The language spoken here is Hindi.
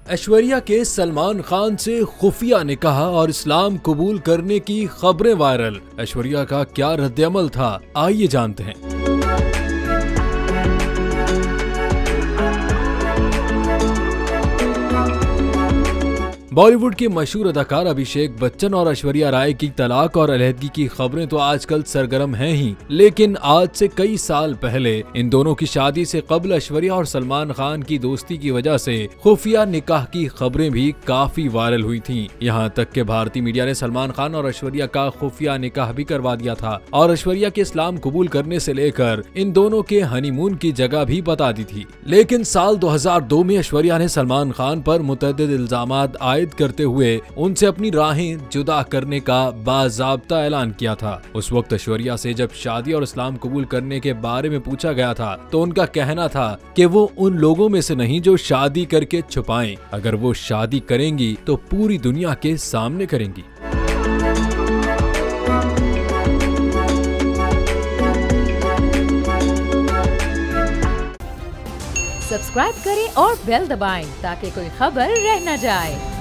ऐश्वर्या के सलमान खान से खुफिया निकाह और इस्लाम कबूल करने की खबरें वायरल। ऐश्वर्या का क्या रद्द-ए-अमल था, आइए जानते हैं। बॉलीवुड के मशहूर अदाकार अभिषेक बच्चन और ऐश्वर्या राय की तलाक और अलहदगी की खबरें तो आजकल सरगर्म हैं ही, लेकिन आज से कई साल पहले इन दोनों की शादी से कबल ऐश्वर्या और सलमान खान की दोस्ती की वजह से खुफिया निकाह की खबरें भी काफी वायरल हुई थीं। यहाँ तक के भारतीय मीडिया ने सलमान खान और ऐश्वर्या का खुफिया निकाह भी करवा दिया था और ऐश्वर्या के इस्लाम कबूल करने से लेकर इन दोनों के हनीमून की जगह भी बता दी थी। लेकिन साल 2002 में ऐश्वर्या ने सलमान खान पर मुतअद्दिद इल्जामात आयद करते हुए उनसे अपनी राहें जुदा करने का बाज़ाब्ता ऐलान किया था। उस वक्त ऐश्वर्या से जब शादी और इस्लाम कबूल करने के बारे में पूछा गया था तो उनका कहना था कि वो उन लोगों में से नहीं जो शादी करके छुपाएं। अगर वो शादी करेंगी तो पूरी दुनिया के सामने करेंगी। सब्सक्राइब करें और बेल दबाएं ताकि कोई खबर रह न जाए।